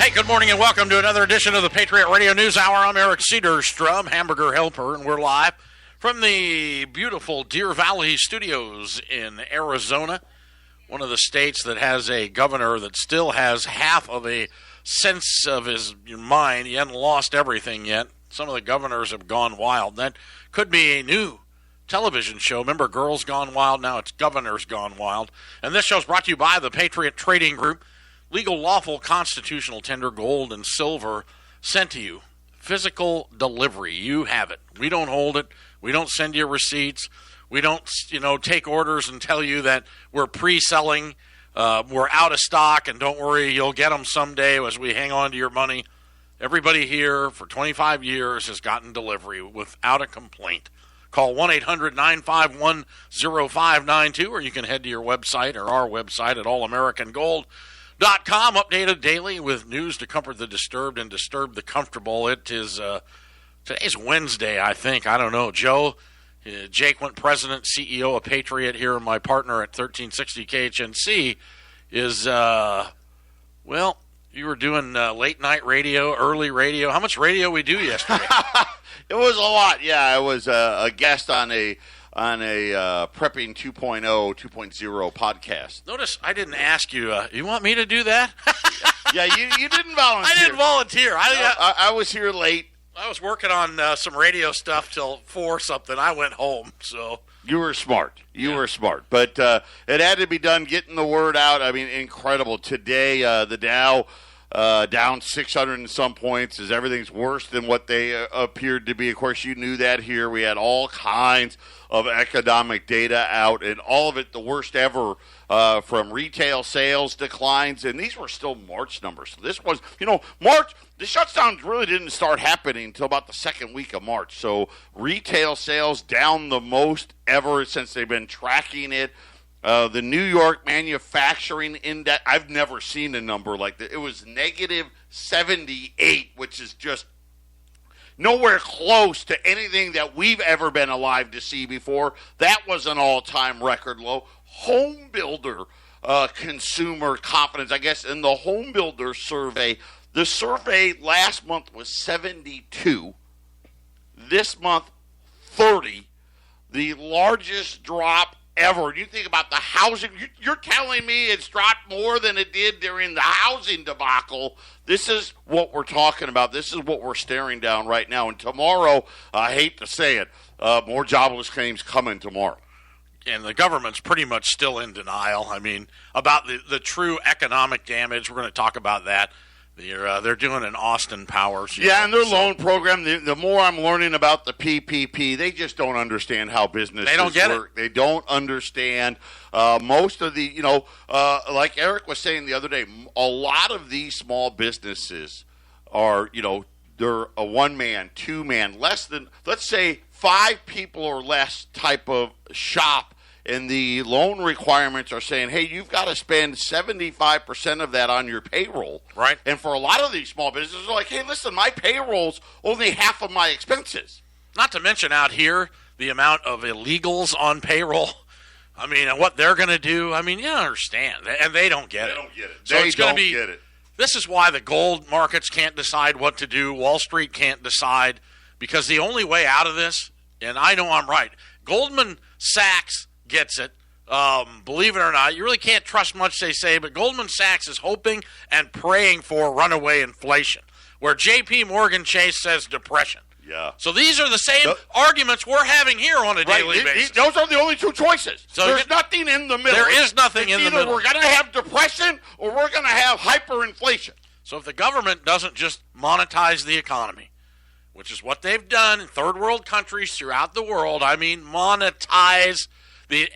Hey, good morning and welcome to another edition of the Patriot Radio News Hour. I'm Eric Cedarstrom, Hamburger Helper, and we're live from the beautiful Deer Valley Studios in Arizona, one of the states that has a governor that still has half of a sense of his mind. He hasn't lost everything yet. Some of the governors have gone wild. That could be a new television show. Remember Girls Gone Wild? Now it's Governors Gone Wild. And this show's brought to you by the Patriot Trading Group. Legal, lawful, constitutional tender, gold, and silver sent to you. Physical delivery. You have it. We don't hold it. We don't send you receipts. We don't, take orders and tell you that we're pre-selling, we're out of stock, and don't worry, you'll get them someday as we hang on to your money. Everybody here for 25 years has gotten delivery without a complaint. Call 1-800-951-0592, or you can head to your website or our website at allamericangold.com, updated daily with news to comfort the disturbed and disturb the comfortable. It is today's Wednesday, I think. I don't know. Joe, Jake went president, CEO of Patriot here, and my partner at 1360 KHNC is, you were doing late night radio, early radio. How much radio we do yesterday? It was a lot. Yeah, I was a guest on a Prepping 2.0 podcast. Notice I didn't ask you. You want me to do that? Yeah, you didn't volunteer. I didn't volunteer. I was here late. I was working on some radio stuff till 4 something. I went home. So you were smart. You were smart. But it had to be done. Getting the word out. I mean, incredible. Today, the Dow down 600 and some points as everything's worse than what they appeared to be. Of course, you knew that here. We had all kinds of economic data out, and all of it the worst ever from retail sales declines, and these were still March numbers. So this was, March, the shutdowns really didn't start happening until about the second week of March. So retail sales down the most ever since they've been tracking it. The New York Manufacturing Index, I've never seen a number like that. It was negative 78, which is just nowhere close to anything that we've ever been alive to see before. That was an all-time record low. Home builder consumer confidence, I guess, in the home builder survey, the survey last month was 72. This month, 30. The largest drop ever. You think about the housing, you're telling me it's dropped more than it did during the housing debacle. This is what we're talking about. This is what we're staring down right now. And tomorrow, I hate to say it, more jobless claims coming tomorrow. And the government's pretty much still in denial. I mean, about the true economic damage. We're going to talk about that. They're doing an Austin Powers. Yeah, and their loan program, the more I'm learning about the PPP, they just don't understand how businesses work. They don't understand. Most of the, like Eric was saying the other day, a lot of these small businesses are, they're a one-man, two-man, less than, let's say, 5 people or less type of shop. And the loan requirements are saying, hey, you've got to spend 75% of that on your payroll. Right. And for a lot of these small businesses, they're like, hey, listen, my payroll's only half of my expenses. Not to mention out here, the amount of illegals on payroll. I mean, and what they're going to do. I mean, you don't understand. And they don't get it. They don't get it. So they don't get it. This is why the gold markets can't decide what to do. Wall Street can't decide. Because the only way out of this, and I know I'm right, Goldman Sachs gets it. Believe it or not, you really can't trust much they say, but Goldman Sachs is hoping and praying for runaway inflation, where J.P. Morgan Chase says depression. Yeah. So these are the same arguments we're having here on a daily basis. Those are the only two choices. So there's nothing in the middle. There is nothing in the middle. Either we're going to have depression or we're going to have hyperinflation. So if the government doesn't just monetize the economy, which is what they've done in third world countries throughout the world, I mean monetize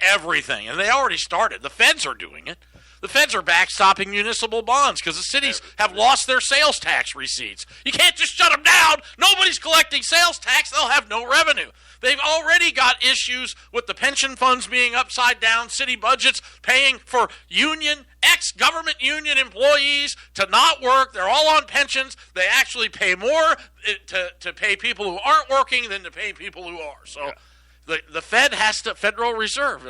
everything. And they already started. The feds are doing it. The feds are backstopping municipal bonds because the cities have lost their sales tax receipts. You can't just shut them down. Nobody's collecting sales tax. They'll have no revenue. They've already got issues with the pension funds being upside down, city budgets paying for ex-government union employees to not work. They're all on pensions. They actually pay more to pay people who aren't working than to pay people who are. So the Fed has to, Federal Reserve,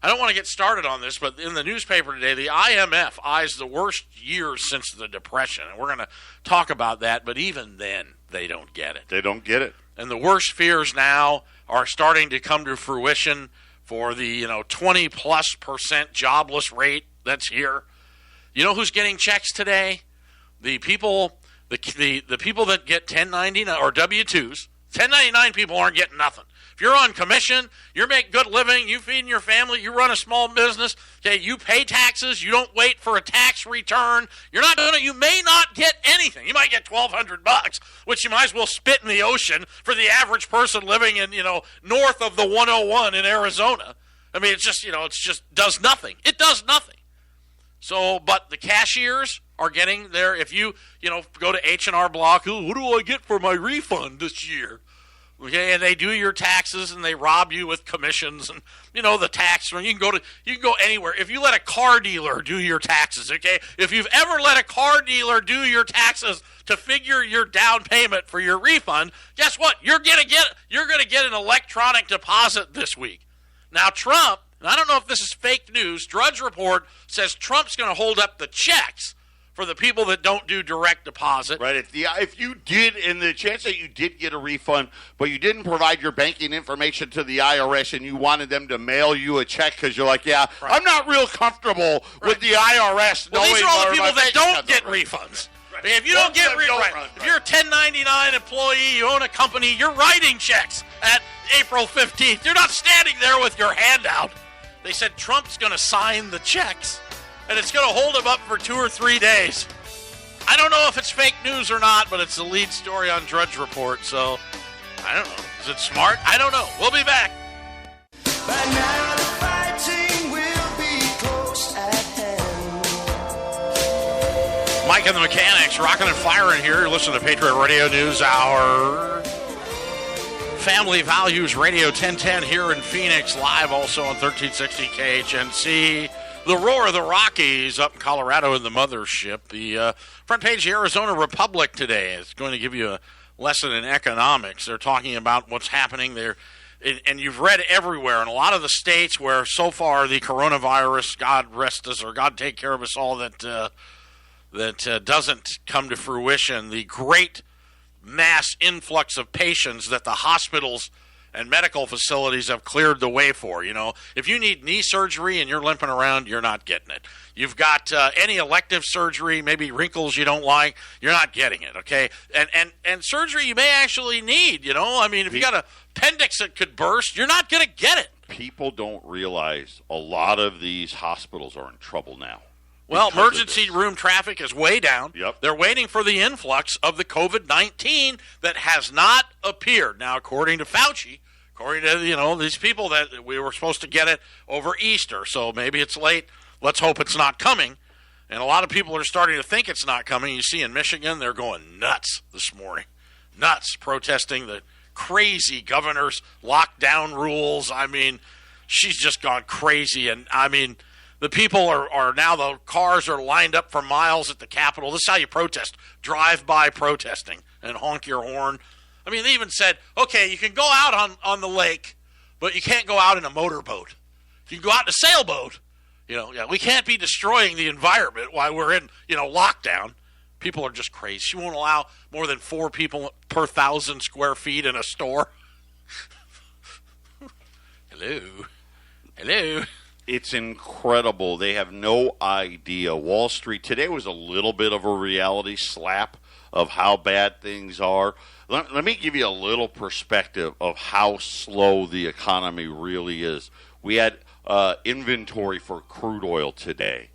I don't want to get started on this, but in the newspaper today, the IMF eyes the worst years since the Depression. And we're going to talk about that, but even then, they don't get it. They don't get it. And the worst fears now are starting to come to fruition for the 20+% jobless rate that's here. You know who's getting checks today? The people the people that get 1099 or W-2s. 1099 people aren't getting nothing. If you're on commission, you make good living, you feed your family, you run a small business, okay, you pay taxes, you don't wait for a tax return, you may not get anything. You might get $1,200, which you might as well spit in the ocean for the average person living in, north of the 101 in Arizona. I mean, it's just does nothing. It does nothing. So, but the cashiers are getting there. If you, go to H&R Block, what do I get for my refund this year? Okay, and they do your taxes and they rob you with commissions and the tax. You can go anywhere. If you let a car dealer do your taxes, okay? If you've ever let a car dealer do your taxes to figure your down payment for your refund, guess what? You're gonna get an electronic deposit this week. Now Trump, and I don't know if this is fake news, Drudge Report says Trump's going to hold up the checks for the people that don't do direct deposit. Right. If you did, and the chance that you did get a refund, but you didn't provide your banking information to the IRS and you wanted them to mail you a check because you're like, right. I'm not real comfortable with the IRS knowing. Well, these are all the people that don't get refunds. Right. If you don't get refunds, if you're a 1099 employee, you own a company, you're writing checks at April 15th. You're not standing there with your hand out. They said Trump's going to sign the checks. And it's going to hold him up for 2 or 3 days. I don't know if it's fake news or not, but it's the lead story on Drudge Report, so I don't know. Is it smart? I don't know. We'll be back. By now the fighting will be close at hand. Mike and the Mechanics, rocking and firing here. You're listening to Patriot Radio News Hour. Family Values Radio 1010 here in Phoenix, live also on 1360 KHNC. The Roar of the Rockies up in Colorado in the mothership. The front page of the Arizona Republic today is going to give you a lesson in economics. They're talking about what's happening there. And you've read everywhere in a lot of the states where so far the coronavirus, God rest us or God take care of us all, that doesn't come to fruition. The great mass influx of patients that the hospitals and medical facilities have cleared the way for. If you need knee surgery and you're limping around, you're not getting it. You've got any elective surgery, maybe wrinkles you don't like, you're not getting it, okay? And surgery you may actually need, if you got an appendix that could burst, you're not going to get it. People don't realize a lot of these hospitals are in trouble now. Well, emergency room traffic is way down. Yep. They're waiting for the influx of the COVID-19 that has not appeared. Now, according to Fauci, according to, these people that we were supposed to get it over Easter, so maybe it's late. Let's hope it's not coming. And a lot of people are starting to think it's not coming. You see in Michigan, they're going nuts this morning. Nuts, protesting the crazy governor's lockdown rules. I mean, she's just gone crazy. And, the people are now, the cars are lined up for miles at the Capitol. This is how you protest. Drive-by protesting and honk your horn. They even said, okay, you can go out on the lake, but you can't go out in a motorboat. You can go out in a sailboat. We can't be destroying the environment while we're in, lockdown. People are just crazy. She won't allow more than 4 people per 1,000 square feet in a store. Hello. It's incredible. They have no idea. Wall Street today was a little bit of a reality slap of how bad things are. Let me give you a little perspective of how slow the economy really is. We had inventory for crude oil today,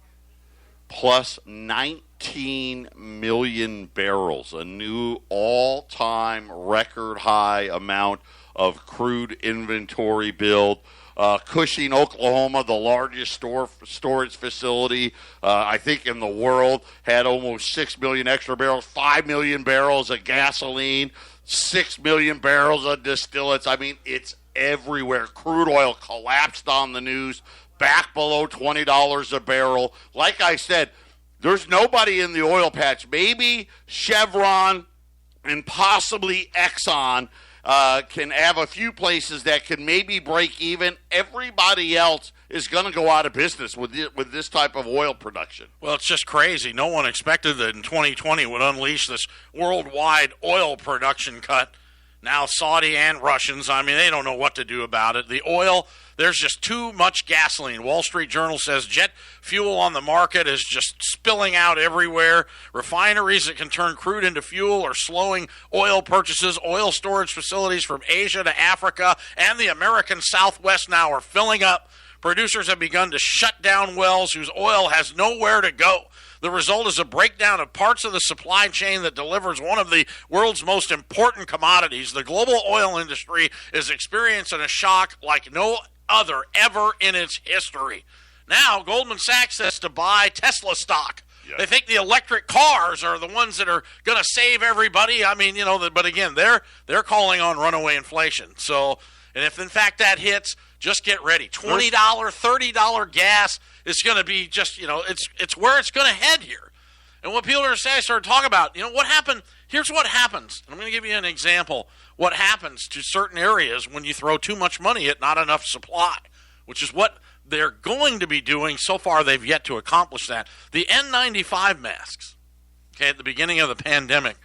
plus 19 million barrels, a new all-time record high amount of crude inventory build. Cushing, Oklahoma, the largest storage facility, I think, in the world, had almost 6 million extra barrels, 5 million barrels of gasoline, 6 million barrels of distillates. It's everywhere. Crude oil collapsed on the news, back below $20 a barrel. Like I said, there's nobody in the oil patch. Maybe Chevron and possibly Exxon can have a few places that can maybe break even. Everybody else is going to go out of business with this type of oil production. Well, it's just crazy. No one expected that in 2020 would unleash this worldwide oil production cut. Now Saudi and Russians, I mean, they don't know what to do about it. The oil, there's just too much gasoline. Wall Street Journal says jet fuel on the market is just spilling out everywhere. Refineries that can turn crude into fuel are slowing oil purchases. Oil storage facilities from Asia to Africa and the American Southwest now are filling up. Producers have begun to shut down wells whose oil has nowhere to go. The result is a breakdown of parts of the supply chain that delivers one of the world's most important commodities. The global oil industry is experiencing a shock like no other ever in its history. Now, Goldman Sachs has to buy Tesla stock. Yes. They think the electric cars are the ones that are going to save everybody. I mean, but again, they're calling on runaway inflation. So, and if in fact that hits, just get ready. $20, $30 gas is going to be just, it's where it's going to head here. And what people are saying, I started talking about, what happened? Here's what happens. I'm going to give you an example. What happens to certain areas when you throw too much money at not enough supply, which is what they're going to be doing. So far, they've yet to accomplish that. The N95 masks, at the beginning of the pandemic,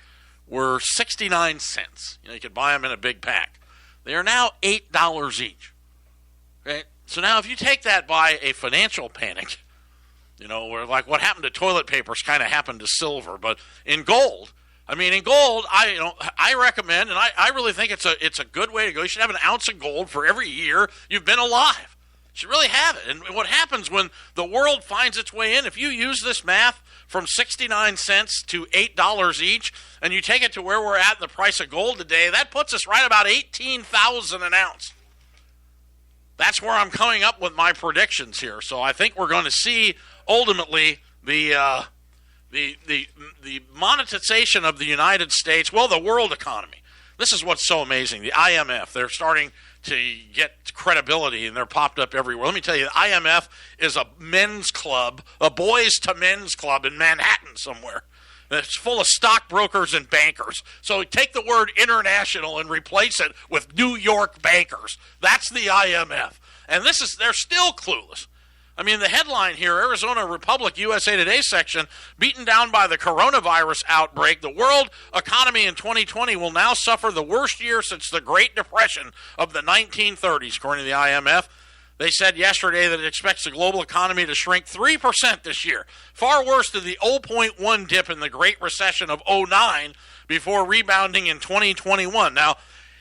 were 69 cents. You could buy them in a big pack. They are now $8 each. Okay? So now if you take that by a financial panic, where like what happened to toilet papers kind of happened to silver, but in gold, I recommend, and I really think it's a good way to go. You should have an ounce of gold for every year you've been alive. You should really have it. And what happens when the world finds its way in, if you use this math from 69 cents to $8 each, and you take it to where we're at in the price of gold today, that puts us right about $18,000 an ounce. That's where I'm coming up with my predictions here. So I think we're going to see ultimately the monetization of the United States, the world economy. This is what's so amazing. The IMF, they're starting to get credibility, and they're popped up everywhere. Let me tell you, the IMF is a men's club, a boys to men's club in Manhattan somewhere. It's full of stockbrokers and bankers. So take the word international and replace it with New York bankers. That's the IMF. And they're still clueless. I mean, the headline here, Arizona Republic USA Today section, beaten down by the coronavirus outbreak, the world economy in 2020 will now suffer the worst year since the Great Depression of the 1930s, according to the IMF. They said yesterday that it expects the global economy to shrink 3% this year, far worse than the 0.1 dip in the Great Recession of 2009 before rebounding in 2021. Now,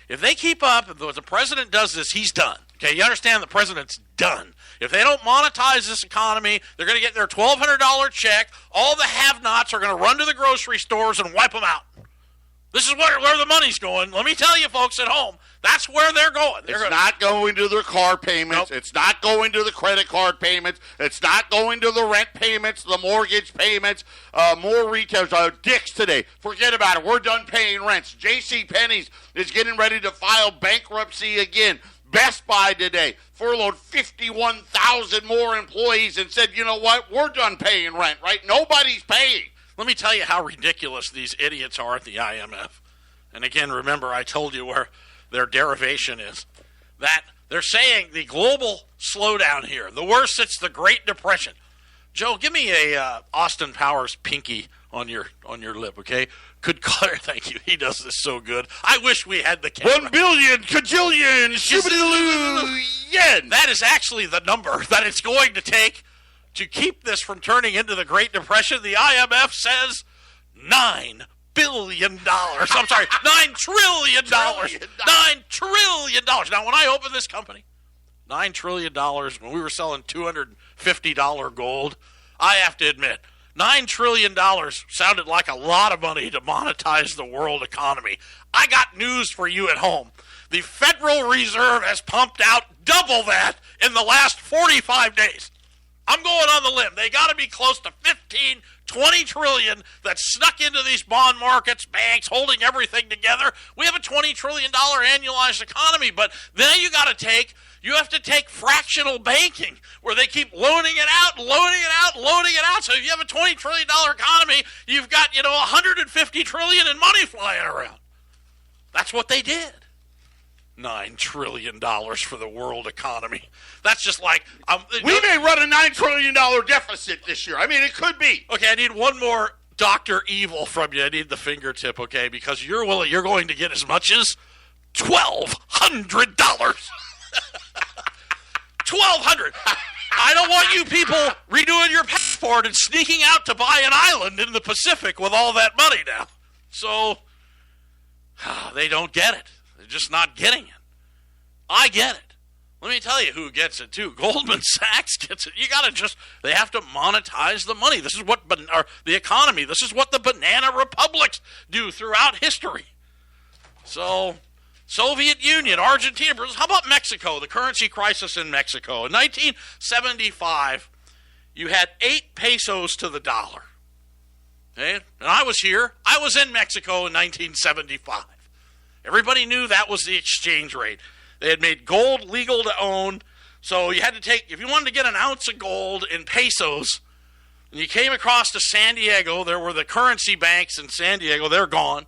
if they keep up, if the president does this, he's done. Okay, you understand the president's done. If they don't monetize this economy, they're going to get their $1,200 check. All the have-nots are going to run to the grocery stores and wipe them out. This is where the money's going. Let me tell you, folks at home, that's where they're going. It's not going to their car payments. Nope. It's not going to the credit card payments. It's not going to the rent payments, the mortgage payments, more retailers. Dick's today, forget about it. We're done paying rents. JCPenney's is getting ready to file bankruptcy again. Best Buy today furloughed 51,000 more employees and said, you know what, we're done paying rent, right? Nobody's paying. Let me tell you how ridiculous these idiots are at the IMF. And again, remember, I told you where their derivation is. That they're saying the global slowdown here, the worst since the Great Depression. Joe, give me a Austin Powers pinky on your lip, okay? Thank you. He does this so good. I wish we had the camera. 1 billion, cajillion, yen. That is actually the number that it's going to take to keep this from turning into the Great Depression. The IMF says $9 billion. I'm sorry, $9 trillion. $9 trillion. Now, when I opened this company, $9 trillion, when we were selling $250 gold, I have to admit, $9 trillion sounded like a lot of money to monetize the world economy. I got news for you at home. The Federal Reserve has pumped out double that in the last 45 days. I'm going on the limb. They got to be close to 15, 20 trillion that snuck into these bond markets, banks, holding everything together. We have a $20 trillion annualized economy, but then you have to take fractional banking where they keep loaning it out. So if you have a $20 trillion economy, you've got, $150 trillion in money flying around. That's what they did. $9 trillion for the world economy. That's just like... we may run a $9 trillion deficit this year. I mean, it could be. Okay, I need one more Dr. Evil from you. I need the fingertip, okay? Because you're going to get as much as $1,200. $1,200. I don't want you people redoing your passport and sneaking out to buy an island in the Pacific with all that money now. So, they don't get it. They're just not getting it. I get it. Let me tell you who gets it, too. Goldman Sachs gets it. They have to monetize the money. This is what, the economy, this is what the banana republics do throughout history. So, Soviet Union, Argentina, Brazil. How about Mexico, the currency crisis in Mexico? In 1975, you had 8 pesos to the dollar. Okay? And I was here. I was in Mexico in 1975. Everybody knew that was the exchange rate. They had made gold legal to own, so you had to take, if you wanted to get an ounce of gold in pesos, and you came across to San Diego, there were the currency banks in San Diego. They're gone.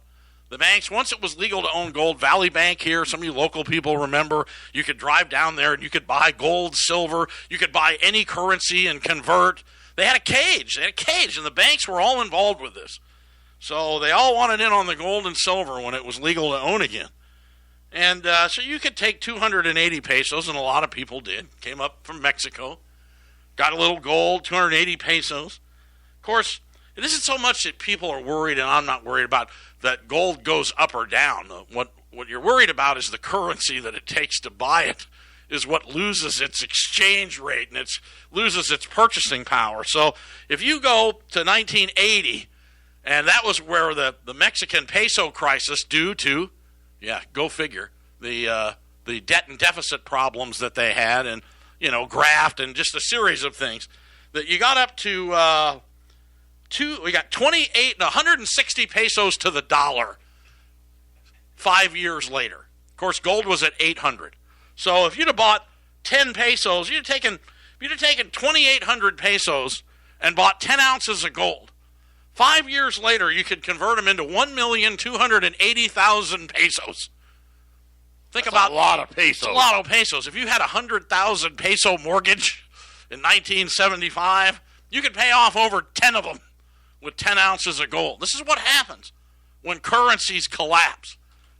The banks, once it was legal to own gold, Valley Bank here, some of you local people remember, you could drive down there and you could buy gold, silver, you could buy any currency and convert. They had a cage, and the banks were all involved with this. So they all wanted in on the gold and silver when it was legal to own again. And so you could take 280 pesos, and a lot of people did. Came up from Mexico, got a little gold, 280 pesos. Of course, it isn't so much that people are worried, and I'm not worried about, that gold goes up or down. What you're worried about is the currency that it takes to buy it is what loses its exchange rate, and it loses its purchasing power. So if you go to 1980, and that was where the Mexican peso crisis due to, yeah, go figure, the debt and deficit problems that they had, and, graft and just a series of things, that you got up to we got 28 and 160 pesos to the dollar 5 years later. Of course, gold was at 800. So if you'd have bought 10 pesos, you'd have taken 2,800 pesos and bought 10 ounces of gold. 5 years later, you could convert them into 1,280,000 pesos. That's about a lot of pesos. A lot of pesos. If you had a 100,000 peso mortgage in 1975, you could pay off over 10 of them with 10 ounces of gold. This is what happens when currencies collapse.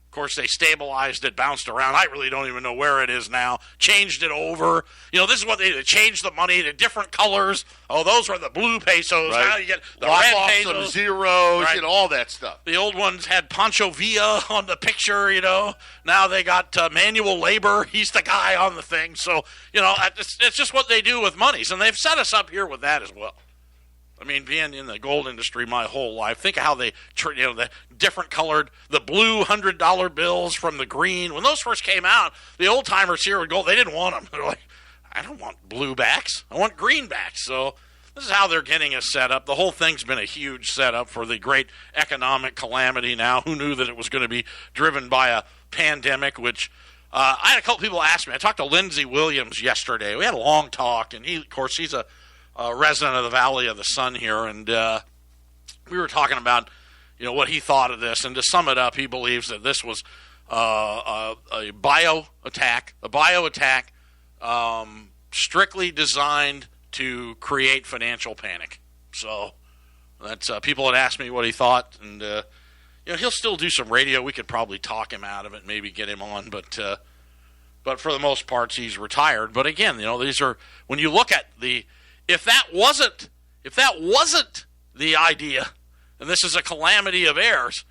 Of course, they stabilized it, bounced around. I really don't even know where it is now. Changed it over. This is what they changed the money to different colors. Oh, those were the blue pesos. Right. Now you get the Lock red off pesos. Some zeros, right. All that stuff. The old ones had Pancho Villa on the picture, Now they got manual labor. He's the guy on the thing. So, it's just what they do with monies. And they've set us up here with that as well. I mean, being in the gold industry my whole life, think of how they, the different colored, the blue $100 bills from the green. When those first came out, the old timers here with gold, they didn't want them. They're like, I don't want blue backs. I want green backs. So this is how they're getting us set up. The whole thing's been a huge setup for the great economic calamity now. Who knew that it was going to be driven by a pandemic, which I had a couple people ask me. I talked to Lindsey Williams yesterday. We had a long talk, and he's a resident of the Valley of the Sun here, and we were talking about, what he thought of this. And to sum it up, he believes that this was a bio attack, strictly designed to create financial panic. So that's people had asked me what he thought, and he'll still do some radio. We could probably talk him out of it, maybe get him on, but for the most part, he's retired. But again, these are, when you look at if that wasn't the idea, and this is a calamity of errors,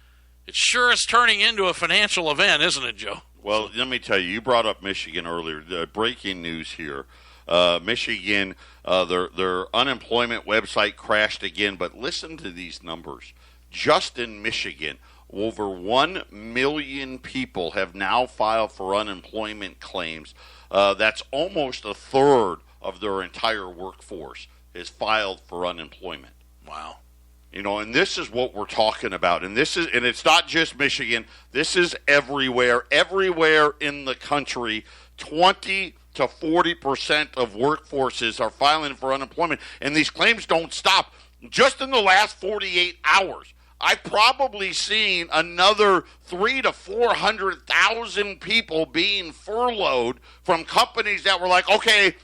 it sure is turning into a financial event, isn't it, Joe? Well, let me tell you, you brought up Michigan earlier. The breaking news here. Michigan, their unemployment website crashed again, but listen to these numbers. Just in Michigan, over 1 million people have now filed for unemployment claims. That's almost a third of their entire workforce is filed for unemployment. Wow. And this is what we're talking about. And it's not just Michigan. This is everywhere in the country. 20 to 40% of workforces are filing for unemployment. And these claims don't stop. Just in the last 48 hours, I've probably seen another 300,000 to 400,000 people being furloughed from companies that were like, okay,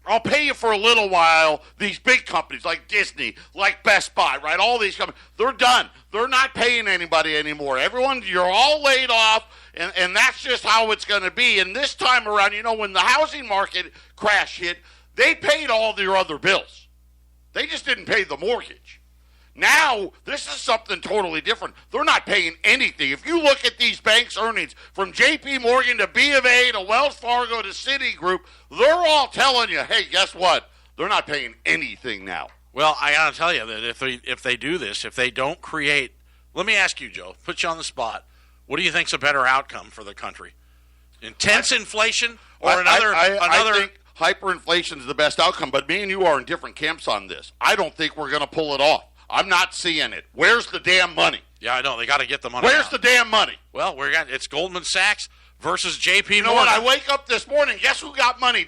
I'll pay you for a little while. These big companies like Disney, like Best Buy, right? All these companies, they're done. They're not paying anybody anymore. Everyone, you're all laid off, and that's just how it's going to be. And this time around, when the housing market crash hit, they paid all their other bills. They just didn't pay the mortgage. Now, this is something totally different. They're not paying anything. If you look at these banks' earnings, from J.P. Morgan to B of A to Wells Fargo to Citigroup, they're all telling you, hey, guess what? They're not paying anything now. Well, I got to tell you that if they do this, if they don't create – let me ask you, Joe, put you on the spot. What do you think's a better outcome for the country? Intense inflation or another I think hyperinflation is the best outcome, but me and you are in different camps on this. I don't think we're going to pull it off. I'm not seeing it. Where's the damn money? Yeah, I know. They got to get the money. Where's the damn money? Well, it's Goldman Sachs versus J.P. Morgan. You know what? I wake up this morning. Guess who got money?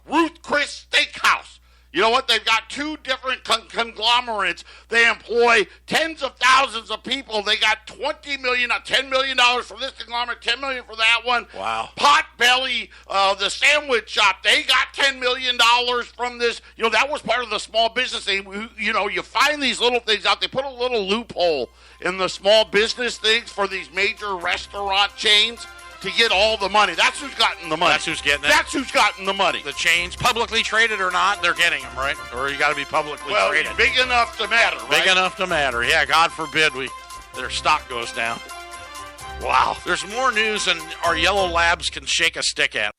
Ruth Chris Steakhouse. You know what? They've got two different conglomerates. They employ tens of thousands of people. They got $10 million for this conglomerate, $10 million for that one. Wow. Potbelly, the sandwich shop, they got $10 million from this. That was part of the small business. You find these little things out. They put a little loophole in the small business things for these major restaurant chains to get all the money. That's who's gotten the money. That's who's getting it. That's who's gotten the money. The chains, publicly traded or not, they're getting them, right? Or you got to be publicly traded. Big enough to matter, right? Big enough to matter. Yeah, God forbid their stock goes down. Wow. There's more news than our yellow labs can shake a stick at.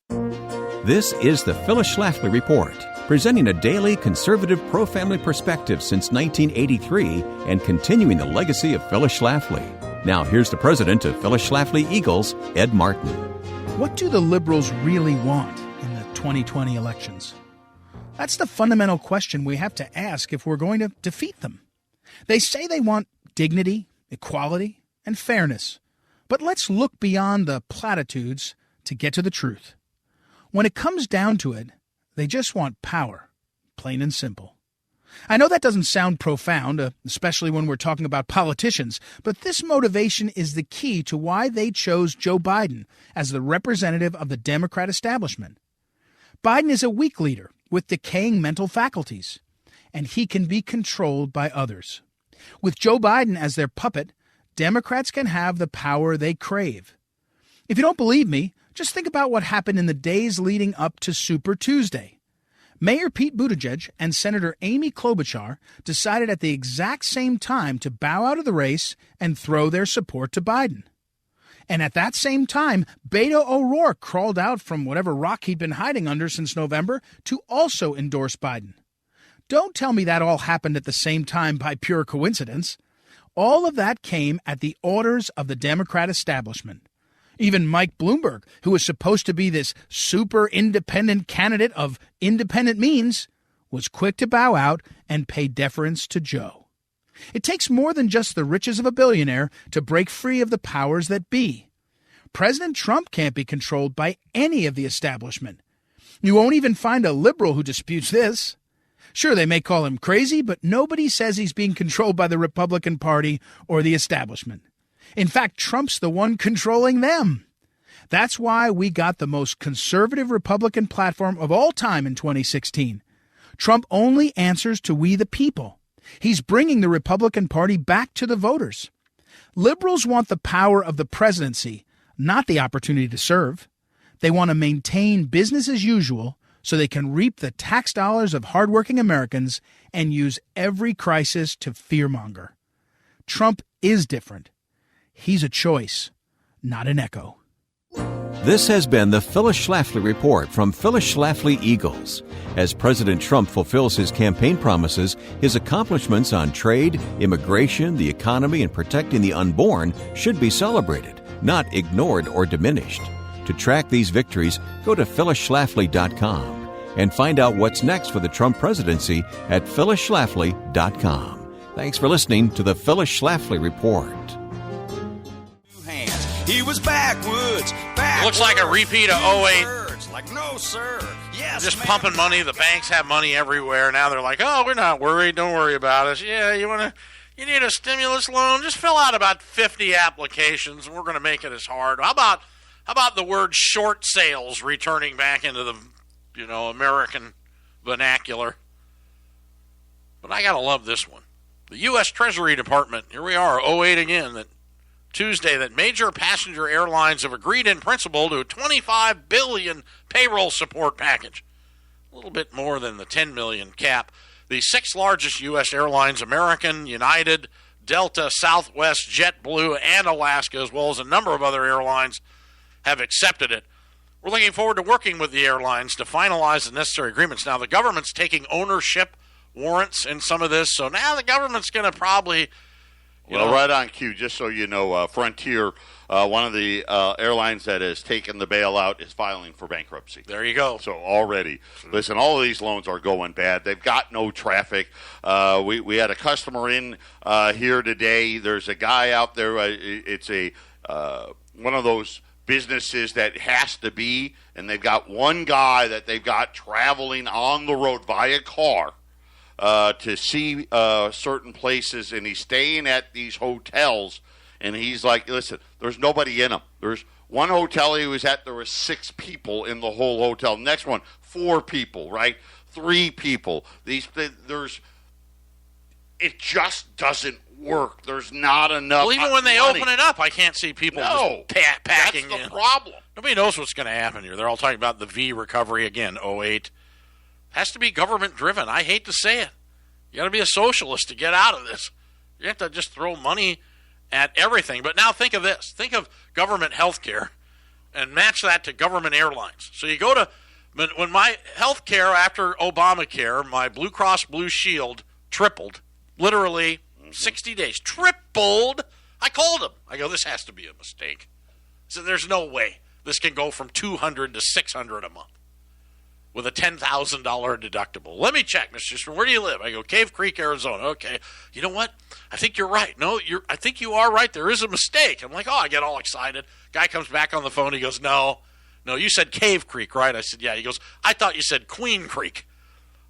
This is the Phyllis Schlafly Report, presenting a daily conservative pro-family perspective since 1983 and continuing the legacy of Phyllis Schlafly. Now, here's the president of Phyllis Schlafly Eagles, Ed Martin. What do the liberals really want in the 2020 elections? That's the fundamental question we have to ask if we're going to defeat them. They say they want dignity, equality, and fairness. But let's look beyond the platitudes to get to the truth. When it comes down to it, they just want power, plain and simple. I know that doesn't sound profound, especially when we're talking about politicians, but this motivation is the key to why they chose Joe Biden as the representative of the Democrat establishment. Biden is a weak leader with decaying mental faculties, and he can be controlled by others. With Joe Biden as their puppet, Democrats can have the power they crave. If you don't believe me, just think about what happened in the days leading up to Super Tuesday. Mayor Pete Buttigieg and Senator Amy Klobuchar decided at the exact same time to bow out of the race and throw their support to Biden. And at that same time, Beto O'Rourke crawled out from whatever rock he'd been hiding under since November to also endorse Biden. Don't tell me that all happened at the same time by pure coincidence. All of that came at the orders of the Democrat establishment. Even Mike Bloomberg, who was supposed to be this super independent candidate of independent means, was quick to bow out and pay deference to Joe. It takes more than just the riches of a billionaire to break free of the powers that be. President Trump can't be controlled by any of the establishment. You won't even find a liberal who disputes this. Sure, they may call him crazy, but nobody says he's being controlled by the Republican Party or the establishment. In fact, Trump's the one controlling them. That's why we got the most conservative Republican platform of all time in 2016. Trump only answers to we the people. He's bringing the Republican Party back to the voters. Liberals want the power of the presidency, not the opportunity to serve. They want to maintain business as usual so they can reap the tax dollars of hardworking Americans and use every crisis to fearmonger. Trump is different. He's a choice, not an echo. This has been the Phyllis Schlafly Report from Phyllis Schlafly Eagles. As President Trump fulfills his campaign promises, his accomplishments on trade, immigration, the economy, and protecting the unborn should be celebrated, not ignored or diminished. To track these victories, go to phyllisschlafly.com and find out what's next for the Trump presidency at phyllisschlafly.com. Thanks for listening to the Phyllis Schlafly Report. He was backwoods. Looks like a repeat of 08. Like, no, sir. Yes, just ma'am. pumping money. The banks have money everywhere. Now they're like, oh, we're not worried. Don't worry about us. Yeah, you want to You need a stimulus loan? Just fill out about 50 applications, and we're going to make it as hard. How about the word short sales returning back into the, American vernacular? But I got to love this one. The U.S. Treasury Department, here we are, 08 again, that Tuesday, that major passenger airlines have agreed in principle to a $25 billion payroll support package. A little bit more than the $10 million cap. The 6 largest U.S. airlines, American, United, Delta, Southwest, JetBlue, and Alaska, as well as a number of other airlines, have accepted it. We're looking forward to working with the airlines to finalize the necessary agreements. Now, the government's taking ownership warrants in some of this, so now the government's going to probably... right on cue, just so you know, Frontier, one of the airlines that has taken the bailout, is filing for bankruptcy. There you go. So already, listen, all of these loans are going bad. They've got no traffic. We had a customer in here today. There's a guy out there. It's a one of those businesses that has to be, and they've got one guy that they've got traveling on the road via car to see certain places, and he's staying at these hotels, and he's like, listen, there's nobody in them. There's one hotel he was at, there were 6 people in the whole hotel. Next one, 4 people, right? 3 people. It just doesn't work. There's not enough. Well, even when they money. open it up, I can't see people just packing in. That's the problem. Nobody knows what's going to happen here. They're all talking about the V recovery again, 08. Has to be government-driven. I hate to say it. You got to be a socialist to get out of this. You have to just throw money at everything. But now think of this. Think of government health care and match that to government airlines. So you go to, when my health care after Obamacare, my Blue Cross Blue Shield tripled, literally 60 days. Tripled. I called them. I go, this has to be a mistake. So there's no way this can go from $200 to $600 a month with a $10,000 deductible. Let me check, Mr. Eastman. Where do you live? I go, Cave Creek, Arizona. Okay. You know what? I think you're right. No, I think you are right. There is a mistake. I'm like, I get all excited. Guy comes back on the phone. He goes, no, you said Cave Creek, right? I said, yeah. He goes, I thought you said Queen Creek.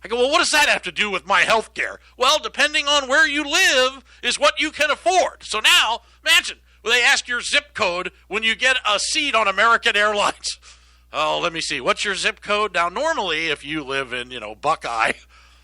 I go, well, what does that have to do with my health care? Well, depending on where you live is what you can afford. So now, imagine, they ask your zip code when you get a seat on American Airlines. Oh, let me see. What's your zip code? Now, normally, if you live in, Buckeye,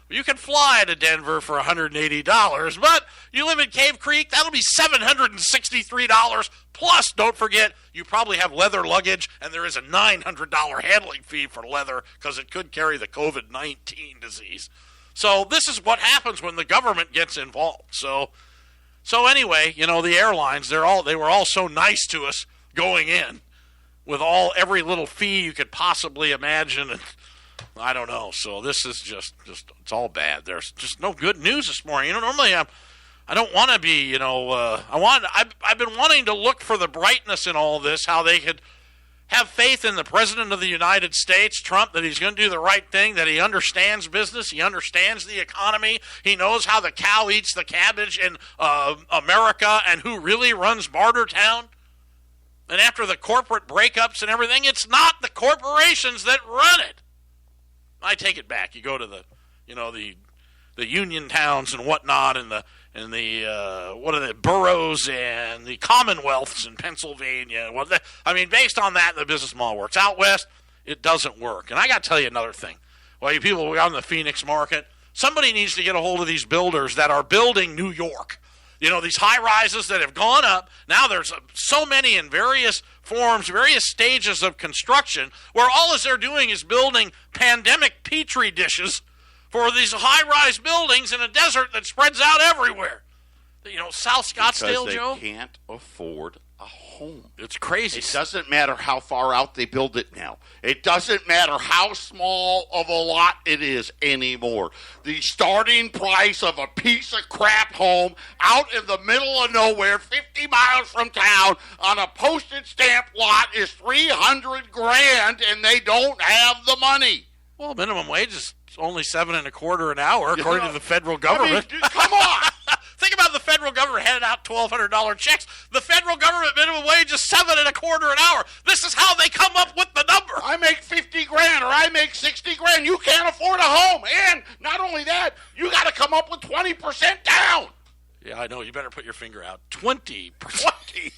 you can fly to Denver for $180. But you live in Cave Creek, that'll be $763. Plus, don't forget, you probably have leather luggage, and there is a $900 handling fee for leather because it could carry the COVID-19 disease. So this is what happens when the government gets involved. So anyway, the airlines, they were all so nice to us going in, with every little fee you could possibly imagine, and I don't know. So this is just it's all bad. There's just no good news this morning. Normally I don't want to be, I've been wanting to look for the brightness in all this, how they could have faith in the President of the United States, Trump, that he's going to do the right thing, that he understands business, he understands the economy, he knows how the cow eats the cabbage in America and who really runs Bartertown. And after the corporate breakups and everything, it's not the corporations that run it. I take it back. You go to the union towns and whatnot, and the boroughs and the commonwealths in Pennsylvania. Based on that, the business model works. Out west, it doesn't work. And I got to tell you another thing. Well, you people out in the Phoenix market, somebody needs to get a hold of these builders that are building New York. These high-rises that have gone up. Now there's so many in various forms, various stages of construction, where all they're doing is building pandemic petri dishes for these high-rise buildings in a desert that spreads out everywhere. South Scottsdale, because Joe? They can't afford a home. It's crazy. It doesn't matter how far out they build it now. It doesn't matter how small of a lot it is anymore. The starting price of a piece of crap home out in the middle of nowhere, 50 miles from town, on a postage stamp lot is $300,000, and they don't have the money. Well, minimum wage is only $7.25 an hour, according to the federal government. Come on. Think about the federal government handing out $1,200 checks. The federal government minimum wage is $7.25 an hour. This is how they come up with the number. I make $50,000 or I make $60,000. You can't afford a home, and not only that, you got to come up with 20% down. Yeah, I know. You better put your finger out. 20%. 20.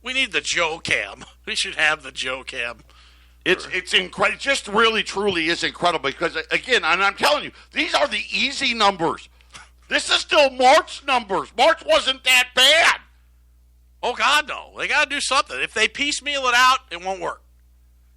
We need the Joe Cam. We should have the Joe Cam. It's incredible. It just really, truly is incredible because, again, and I'm telling you, these are the easy numbers. This is still March numbers. March wasn't that bad. Oh, God, no. They got to do something. If they piecemeal it out, it won't work.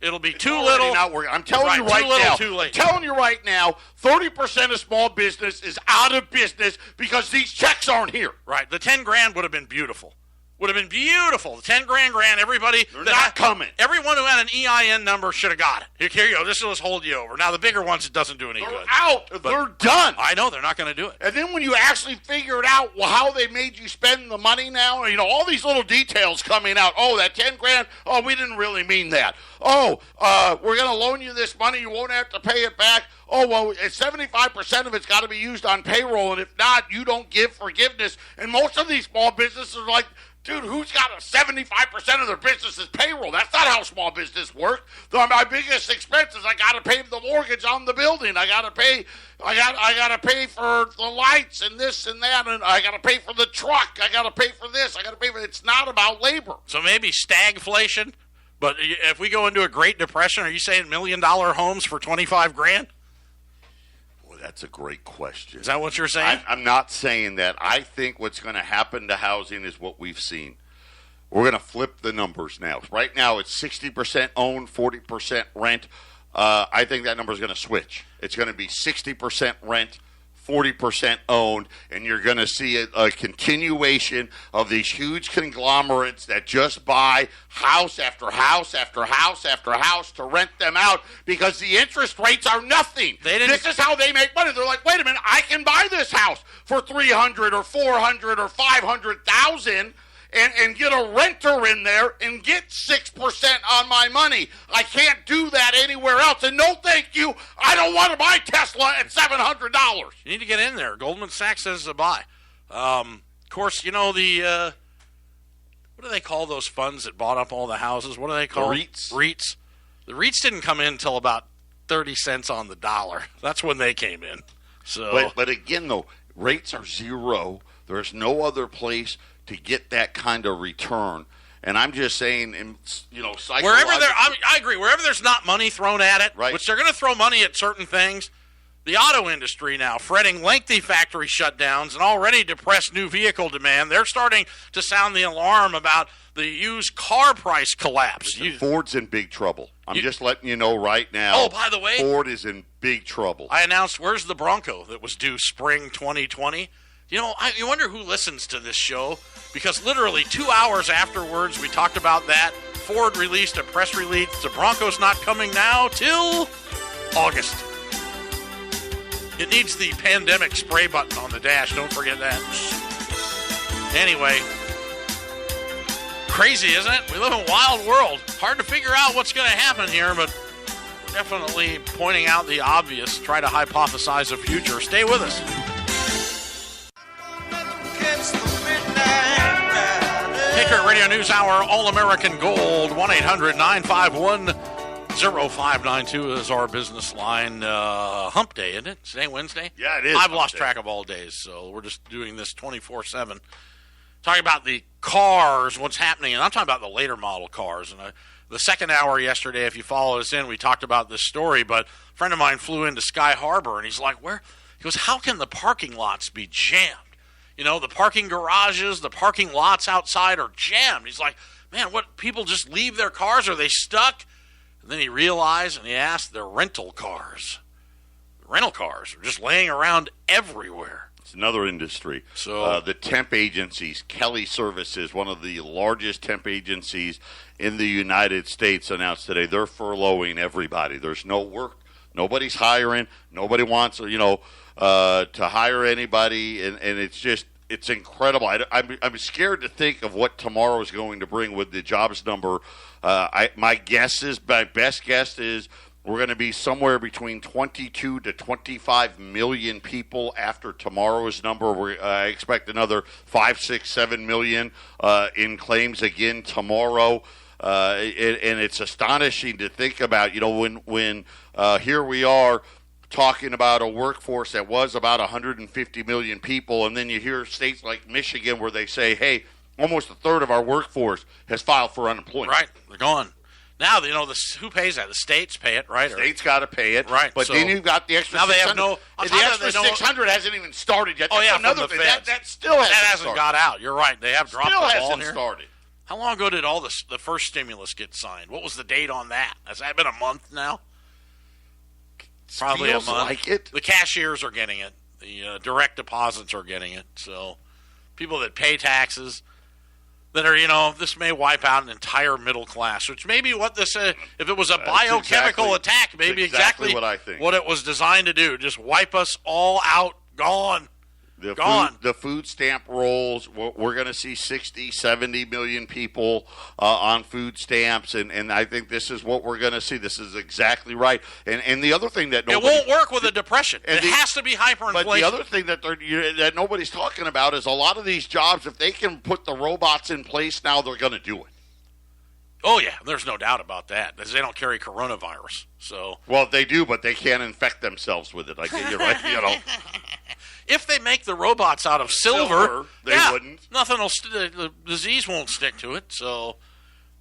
It'll be It's too already little. Not working. I'm telling you right too little, now. too late. I'm telling you right now, 30% of small business is out of business because these checks aren't here. Right. The 10 grand would have been beautiful. Would have been beautiful. The 10 grand, everybody. They're not coming. Everyone who had an EIN number should have got it. Here you go. This will just hold you over. Now, the bigger ones, it doesn't do any They're good. out. They're done. I know. They're not going to do it. And then when you actually figured out how they made you spend the money now, all these little details coming out. Oh, that 10 grand, oh, we didn't really mean that. Oh, we're going to loan you this money. You won't have to pay it back. Oh, well, 75% of it's got to be used on payroll, and if not, you don't give forgiveness. And most of these small businesses are like, dude, who's got 75% of their business is payroll? That's not how small business works. My biggest expense is I got to pay the mortgage on the building. I got to pay for the lights and this and that, and I got to pay for the truck. I got to pay for this. I got to pay for. It's not about labor. So maybe stagflation. But if we go into a Great Depression, are you saying $1 million homes for 25 grand? That's a great question. Is that what you're saying? I'm not saying that. I think what's going to happen to housing is what we've seen. We're going to flip the numbers now. Right now, it's 60% owned, 40% rent. I think that number is going to switch. It's going to be 60% rent, 40% owned, and you're going to see a continuation of these huge conglomerates that just buy house after house after house after house to rent them out because the interest rates are nothing. This is how they make money. They're like, wait a minute, I can buy this house for $300,000 or $400,000 or $500,000 and get a renter in there and get 6% on my money. I can't do that anywhere else. And no thank you, I don't want to buy Tesla at $700. You need to get in there. Goldman Sachs says to buy. Of course, the what do they call those funds that bought up all the houses? What do they call the REITs? REITs. The REITs didn't come in until about 30 cents on the dollar. That's when they came in. So, But again, though, rates are zero. There's no other place to get that kind of return. And I'm just saying, psychologically, wherever I agree. Wherever there's not money thrown at it, right, which they're going to throw money at certain things. The auto industry now, fretting lengthy factory shutdowns and already depressed new vehicle demand, they're starting to sound the alarm about the used car price collapse. Ford's in big trouble. I'm just letting you know right now. Oh, by the way, Ford is in big trouble. I announced, where's the Bronco that was due spring 2020? You wonder who listens to this show, because literally 2 hours afterwards, we talked about that. Ford released a press release. The Bronco's not coming now till August. It needs the pandemic spray button on the dash. Don't forget that. Anyway, crazy, isn't it? We live in a wild world. Hard to figure out what's going to happen here, but definitely pointing out the obvious. Try to hypothesize a future. Stay with us. Patriot Radio News Hour, All-American Gold, 1-800-951-0592 is our business line. Hump Day, isn't it? Today, Wednesday? Yeah, it is. I've lost track of all days, so we're just doing this 24/7. Talking about the cars, what's happening, and I'm talking about the later model cars. And the second hour yesterday, if you follow us in, we talked about this story, but a friend of mine flew into Sky Harbor, and he's like, where? He goes, how can the parking lots be jammed? The parking garages, the parking lots outside are jammed. He's like, man, what, people just leave their cars? Are they stuck? And then he realized, and he asked, they're rental cars. Rental cars are just laying around everywhere. It's another industry. So the temp agencies, Kelly Services, one of the largest temp agencies in the United States, announced today they're furloughing everybody. There's no work. Nobody's hiring. Nobody wants, to hire anybody, and it's incredible. I'm scared to think of what tomorrow is going to bring with the jobs number. My best guess is we're going to be somewhere between 22 to 25 million people after tomorrow's number. I expect another 5, 6, 7 million in claims again tomorrow. And it's astonishing to think about, when here we are, talking about a workforce that was about 150 million people, and then you hear states like Michigan where they say, hey, almost a third of our workforce has filed for unemployment. Right, they're gone. Now, who pays that? The states pay it, right? States got to pay it. Right. But then you've got the extra now 600. They have and the extra 600 hasn't even started yet. Oh, That's another thing. That still hasn't started. got out. You're right. They have dropped still the ball hasn't here. Started. How long ago did the first stimulus get signed? What was the date on that? Has that been a month now? Probably Feels a month. Like it. The cashiers are getting it. The direct deposits are getting it. So people that pay taxes that are, this may wipe out an entire middle class, which may be what this, if it was a biochemical attack, maybe exactly what I think. What it was designed to do. Just wipe us all out, gone. The food stamp rolls, we're going to see 60, 70 million people on food stamps, and I think this is what we're going to see. This is exactly right. And the other thing that it won't work with a depression. It has to be hyperinflation. But the other thing that nobody's talking about is a lot of these jobs, if they can put the robots in place now, they're going to do it. Oh, yeah, there's no doubt about that, because they don't carry coronavirus. So, well, they do, but they can't infect themselves with it. I get you right, If they make the robots out of silver they wouldn't. Nothing will the disease won't stick to it. So,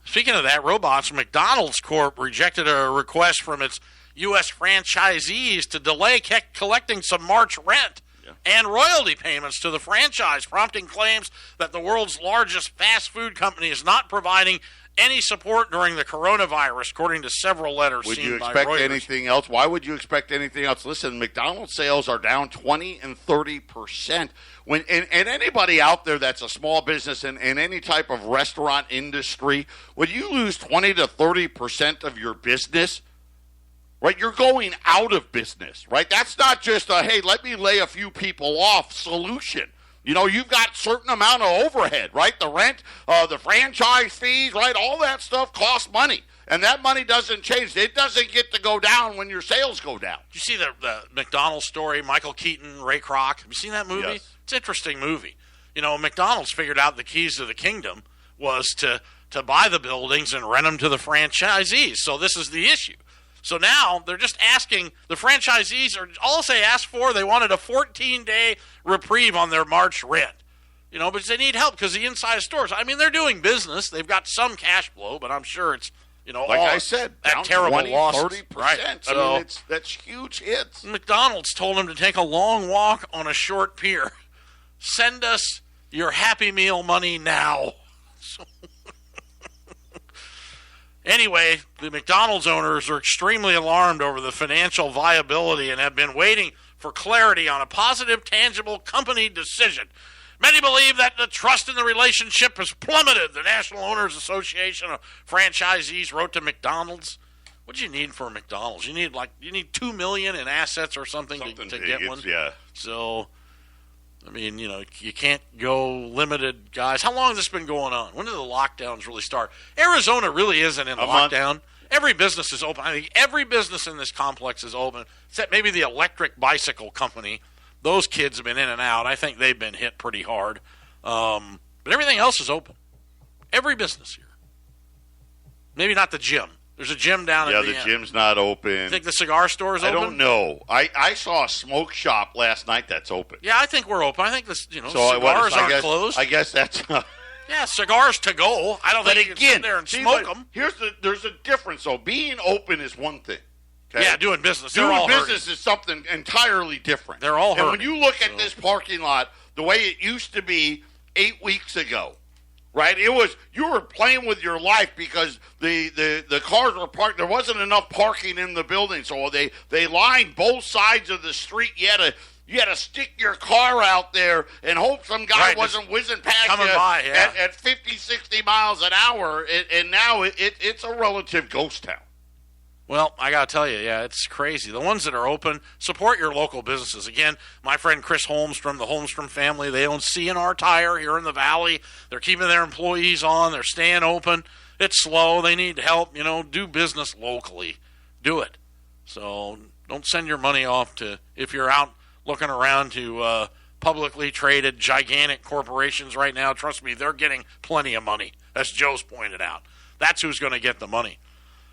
speaking of that, robots, McDonald's Corp rejected a request from its U.S. franchisees to delay collecting some March rent and royalty payments to the franchise, prompting claims that the world's largest fast food company is not providing any support during the coronavirus, according to several letters would seen you by expect Reuters. Anything else? Why would you expect anything else? Listen, McDonald's sales are down 20 and 30%. And anybody out there that's a small business in any type of restaurant industry, when you lose 20 to 30% of your business, right, you're going out of business, right? That's not just a, hey, let me lay a few people off solution. You've got certain amount of overhead, right? The rent, the franchise fees, right? All that stuff costs money. And that money doesn't change. It doesn't get to go down when your sales go down. Did you see the McDonald's story, Michael Keaton, Ray Kroc? Have you seen that movie? Yes. It's an interesting movie. McDonald's figured out the keys to the kingdom was to buy the buildings and rent them to the franchisees. So this is the issue. So now they're just asking, the franchisees are all they asked for, they wanted a 14-day reprieve on their March rent. But they need help because the inside stores, they're doing business. They've got some cash flow, but I'm sure it's, like I said, that terrible 20, loss. 30%. Right. So, that's huge hits. McDonald's told them to take a long walk on a short pier. Send us your Happy Meal money now. Anyway, the McDonald's owners are extremely alarmed over the financial viability and have been waiting for clarity on a positive, tangible company decision. Many believe that the trust in the relationship has plummeted. The National Owners Association of Franchisees wrote to McDonald's. What do you need for a McDonald's? You need $2 million in assets or something to get one. Yeah. So, you can't go limited, guys. How long has this been going on? When did the lockdowns really start? Arizona really isn't in lockdown. Every business is open. I think every business in this complex is open, except maybe the electric bicycle company. Those kids have been in and out. I think they've been hit pretty hard. But everything else is open. Every business here. Maybe not the gym. There's a gym down at the end. Yeah, the gym's not open. You think the cigar store is open? I don't know. I saw a smoke shop last night that's open. Yeah, I think we're open. I think cigars aren't closed. I guess that's... Yeah, cigars to go. I don't think you can sit there and smoke them. There's a difference, though. Being open is one thing. Okay? Yeah, doing business. Doing business is something entirely different. They're all hurting. And when you look at this parking lot, the way it used to be 8 weeks ago, right? It was, you were playing with your life because the cars were parked. There wasn't enough parking in the building, so they lined both sides of the street. You had to stick your car out there and hope some guy wasn't whizzing past you by, at 50, 60 miles an hour. And now it's a relative ghost town. Well, I got to tell you, yeah, it's crazy. The ones that are open, support your local businesses. Again, my friend Chris Holmstrom, the Holmstrom family, they own C&R Tire here in the Valley. They're keeping their employees on. They're staying open. It's slow. They need help. Do business locally. Do it. So don't send your money off to, if you're out looking around to publicly traded gigantic corporations right now, trust me, they're getting plenty of money, as Joe's pointed out. That's who's going to get the money.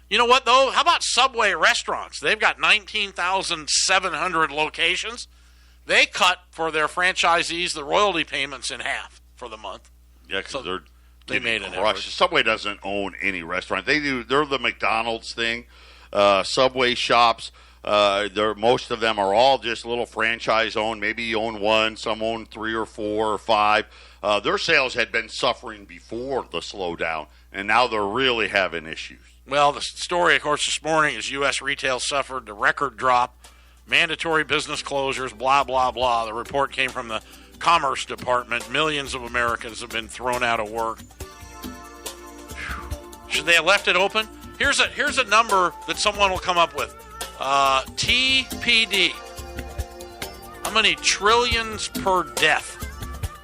You know what, though? How about Subway restaurants? They've got 19,700 locations. They cut for their franchisees the royalty payments in half for the month. Yeah, because they made an effort. effort. Subway doesn't own any restaurant. They're the McDonald's thing. Subway shops, most of them are all just little franchise owned. Maybe you own one, some own 3 or 4 or 5. Their sales had been suffering before the slowdown, and now they're really having issues. Well, the story, of course, this morning is U.S. retail suffered a record drop, mandatory business closures, blah, blah, blah. The report came from the Commerce Department. Millions of Americans have been thrown out of work. Should they have left it open? Here's a number that someone will come up with. TPD. How many trillions per death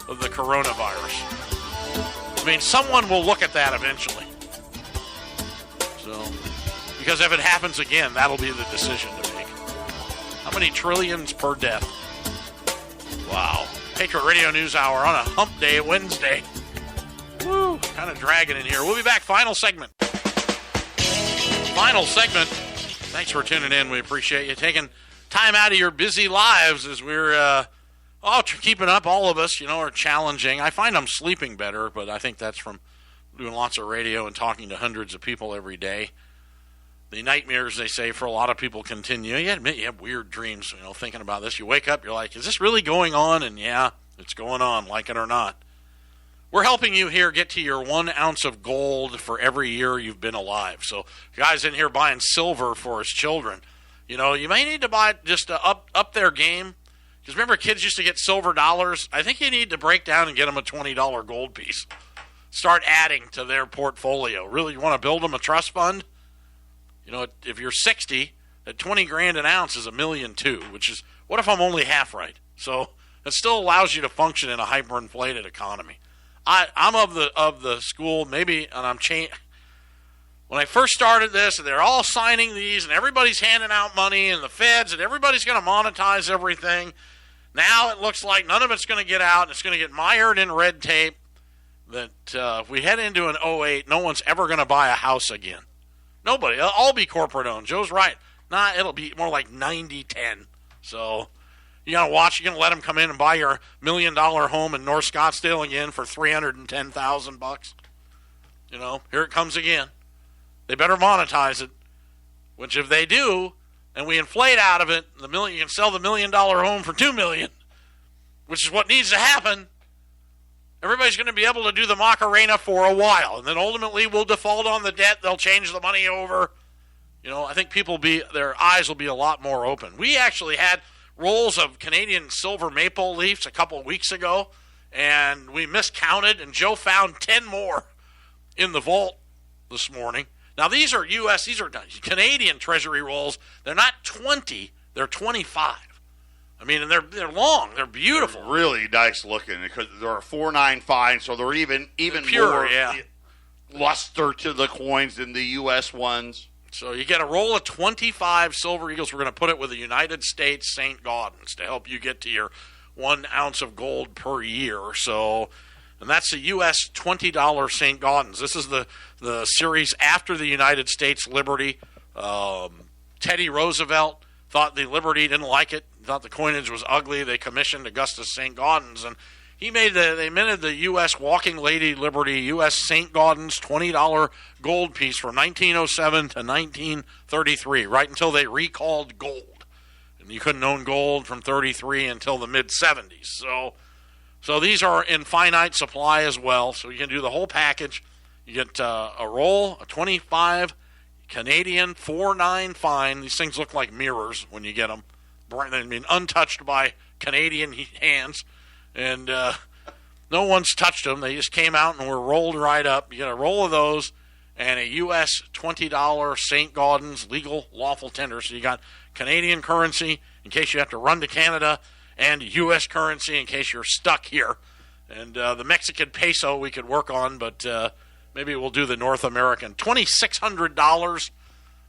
of the coronavirus? I mean, someone will look at that eventually. So, because if it happens again, that'll be the decision to make. How many trillions per death? Wow. Patriot Radio News Hour on a hump day Wednesday. Woo, kind of dragging in here. We'll be back. Final segment. Thanks for tuning in. We appreciate you taking time out of your busy lives as we're keeping up. All of us, are challenging. I find I'm sleeping better, but I think that's from doing lots of radio and talking to hundreds of people every day. The nightmares, they say, for a lot of people continue. You admit you have weird dreams, thinking about this. You wake up, you're like, is this really going on? And yeah, it's going on, like it or not. We're helping you here get to your 1 ounce of gold for every year you've been alive. So guys in here buying silver for his children, you may need to buy just to up their game. Because remember, kids used to get silver dollars. I think you need to break down and get them a $20 gold piece. Start adding to their portfolio. Really, you want to build them a trust fund? If you're 60, at 20 grand an ounce is $1.2 million, which is, what if I'm only half right? So it still allows you to function in a hyperinflated economy. I'm of the school, maybe, and I'm changing. When I first started this, and they're all signing these, and everybody's handing out money, and the feds, and everybody's going to monetize everything. Now it looks like none of it's going to get out, and it's going to get mired in red tape. That if we head into an 08, no one's ever going to buy a house again. Nobody. It'll all be corporate owned. Joe's right. It'll be more like 90-10. So you got to watch. You're going to let them come in and buy your $1 million home in North Scottsdale again for $310,000. Here it comes again. They better monetize it. Which if they do, and we inflate out of it, you can sell the $1 million home for $2 million, which is what needs to happen. Everybody's going to be able to do the Macarena for a while, and then ultimately we'll default on the debt. They'll change the money over. I think their eyes will be a lot more open. We actually had rolls of Canadian silver maple leafs a couple of weeks ago, and we miscounted, and Joe found 10 more in the vault this morning. Now, these are Canadian Treasury rolls. They're not 20, they're 25. I mean, and they're long. They're beautiful. They're really nice looking because they're a 4.9 fine, so they're even pure, more yeah. luster to the coins than the U.S. ones. So you get a roll of 25 Silver Eagles. We're going to put it with the United States St. Gaudens to help you get to your 1 ounce of gold per year. So, and that's the U.S. $20 St. Gaudens. This is the series after the United States Liberty. Teddy Roosevelt thought the Liberty didn't like it. Thought the coinage was ugly. They commissioned Augustus St. Gaudens, and they minted the U.S. Walking Lady Liberty, U.S. St. Gaudens $20 gold piece from 1907 to 1933, right until they recalled gold. And you couldn't own gold from 33 until the mid-70s. So these are in finite supply as well, so you can do the whole package. You get a roll, a 25 Canadian 4.9 fine. These things look like mirrors when you get them. I mean, untouched by Canadian hands, and no one's touched them. They just came out and were rolled right up. You get a roll of those and a U.S. $20 St. Gaudens legal lawful tender. So you got Canadian currency in case you have to run to Canada, and U.S. currency in case you're stuck here. And the Mexican peso we could work on, but maybe we'll do the North American. $2,600.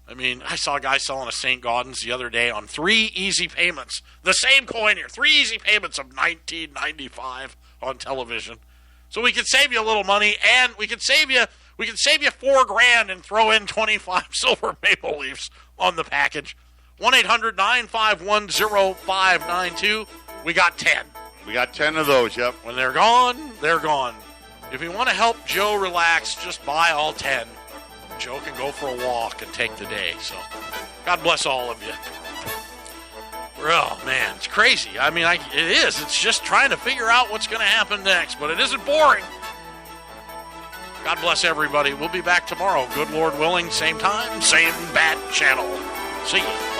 I mean, I saw a guy selling a St. Gaudens the other day on 3 easy payments. The same coin here, 3 easy payments of $19.95 on television. So we could save you a little money, and we could save you We can save you $4,000 and throw in 25 silver maple leafs on the package. 1-800-951-0592. We got 10. We got 10 of those, yep. When they're gone, they're gone. If you want to help Joe relax, just buy all 10. Joe can go for a walk and take the day. So, God bless all of you. Oh, man, it's crazy. I mean, it is. It's just trying to figure out what's going to happen next, but it isn't boring. God bless everybody. We'll be back tomorrow. Good Lord willing, same time, same bat channel. See you.